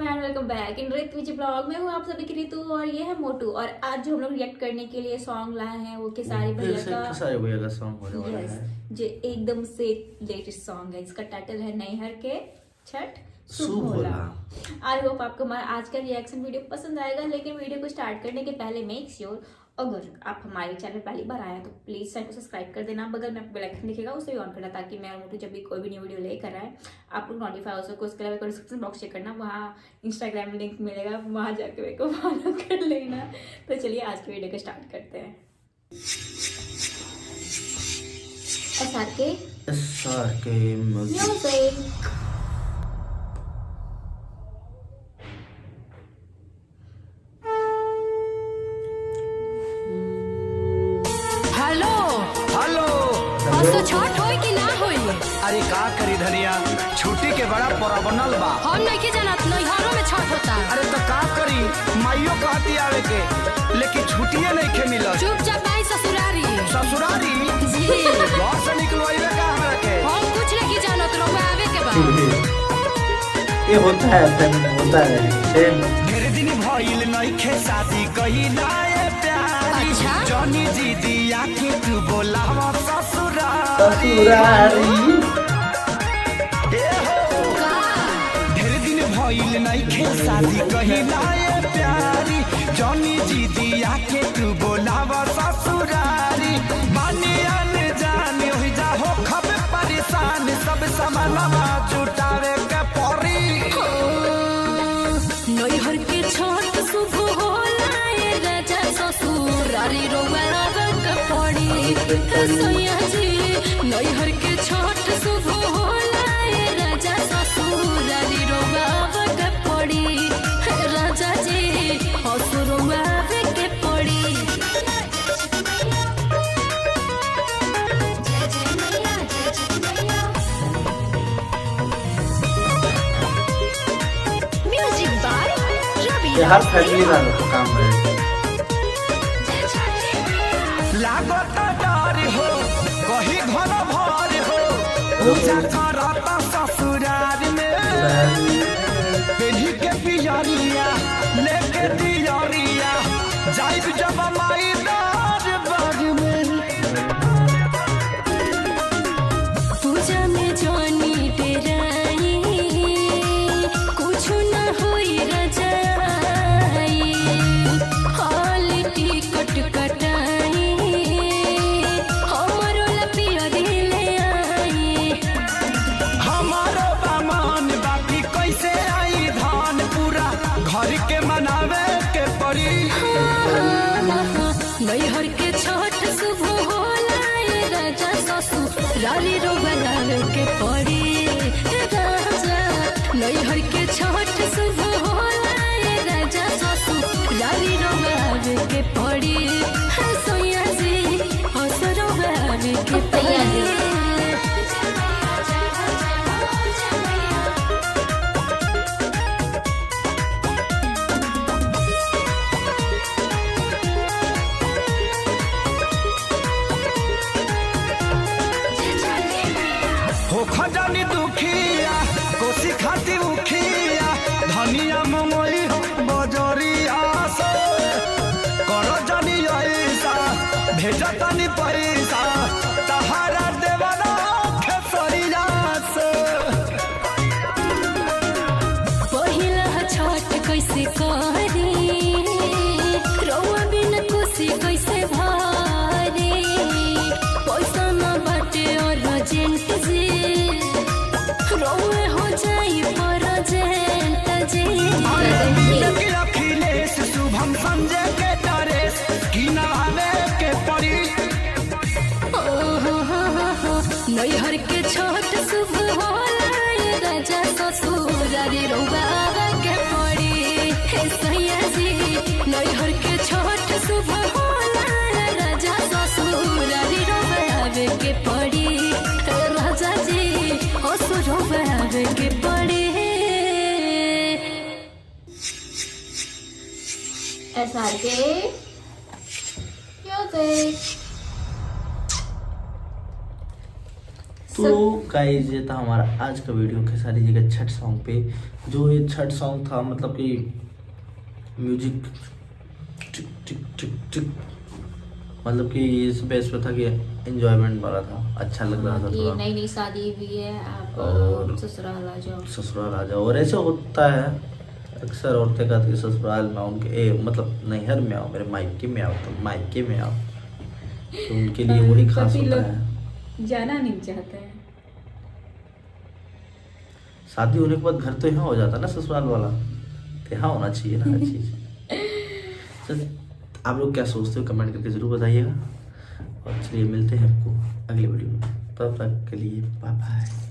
Welcome back in ऋतु blog में हूँ आप सभी की ऋतु और ये है मोटू। और आज जो हम लोग रिएक्ट करने के लिए सॉन्ग लाए हैं वो खेसारी भैया का सॉन्ग होने वाला है जो एकदम से लेटेस्ट सॉन्ग है। इसका टाइटल है नैहर के छठ शुभ होला। आई होप आपको हमारा आज का रिएक्शन वीडियो पसंद आएगा। लेकिन वीडियो को स्टार्ट करने के पहले मेक श्योर अगर आप हमारे चैनल पहली बार आए तो प्लीज चैनल को सब्सक्राइब कर देना। बगल में बेल आइकन दिखेगा उसे भी ऑन करना ताकि मैं और मोटू जब भी कोई भी न्यू वीडियो लेकर आए आप लोग नोटिफाई हो सको। उसके अलावा डिस्क्रिप्शन बॉक्स चेक करना, वहाँ इंस्टाग्राम में लिंक मिलेगा, वहाँ जाकर मेरे को फॉलो कर लेना। तो चलिए आज की वीडियो को स्टार्ट करते हैं। SRK music. छठ होई कि ना होई? अरे का करी धनिया, छुट्टी के बड़ा परा बनल बा। हम नहीं जानत नैहरों में छठ होता। अरे तो का करी, माइयो कहती आवे के लेकिन छुट्टिए नहीं के मिलत। चुपचाप आई ससुरारी। ससुरारी जी घर से निकलवाइले का हमरा के। हम कुछ नहीं जानत रहुआ आवे के बाद। ये होता है ढेर दिन भइल नहीं खे शादी कहिला ए प्यारी। अच्छा? जॉनी जी दिया के तू बोलावा ससुरारी। ढेर दिन भइल नहीं खे शादी कहिला ए प्यारी। जॉनी जी दिया के तू बोलावा ससुरारी। बानियान जान हो जा हो खब परेशान सब समानवा जुटावे के परी। नैहर के छठ शुभ होला ए राजा ससुरारी रोवा के पड़ी। सैया जी नैहर के छठ शुभ होला ए राजा ससुरारी रोवा के पड़ी। राजा जी हसुरवा के पड़ी। म्यूजिक बाय रवि। ये हर फैमिली वालों का काम है। लागत डर हो कहीं घर भर हो पूजा करता ससुराल में। बेली के पियरिया लेके दियरिया जाइब जब माई दरबार में। पूजा में जानी डेराई कुछ न होई रजाई। हॉल टिकट कटाई हमरो लपियरी ले आई। हमारो बामान बाकी कैसे आई धान पूरा घर के मनावे के पड़ी। नैहर के छठ शुभ होला ए राजा ससुरारी रोबलावे के पड़ी। राजा नैहर के छठ शुभ होला ए राजा ससुरारी रोबलावे के पड़ी। सैया जी हसरोबलावे के पड़ी। हो खजानी दुखिया कोसी खाती उखिया धनिया ममई बजरिया से करो जानी ऐसा भेजा तनी पैसा तहारा देवना खेसरिया से। पहिला छठ कैसे करी रउआ बिन खुशी कैसे भरी। पैसा न बाटे अर्जेंट जी रउए हो जाई परजेंट जी। अखिलेश शुभम संजय के डरेस की नहावे के पड़ी। नैहर के छठ शुभ होला ए राजा ससुरारी रउआ के पड़ी। सैया जी नैहर के छठ शुभ होला ए राजा ससुरारी रउआ के पड़ी। राजा जी हसुरवा के पड़ी। SRK music. तो गाइस ये था हमारा आज का वीडियो खेसारी जी के छठ सॉन्ग पे। जो ये छठ सॉन्ग था मतलब कि म्यूजिक टिक टिक टिक टिक, मतलब कि इस बेस पे था कि एंजॉयमेंट वाला था, अच्छा लग रहा था कि थोड़ा। नई नई शादी हुई है, आप और ससुराल आ जाओ। ससुराल आ जाओ, और ऐसा होता है अक्सर औरतें कहती है ससुराल में उनके मतलब नैहर में आओ, मेरे मायके में आओ, तो मायके में आओ, तो उनके लिए वही खास काफी होता लोग है। जाना नहीं चाहते हैं। शादी होने के बाद घर तो यहाँ हो जाता ना ससुराल वाला, तो यहाँ होना चाहिए ना हर चीज। चलिए, आप लोग क्या सोचते हो कमेंट करके जरूर बताइएगा, और चलिए मिलते हैं आपको अगले वीडियो में, तब तक के लिए बाय बाय।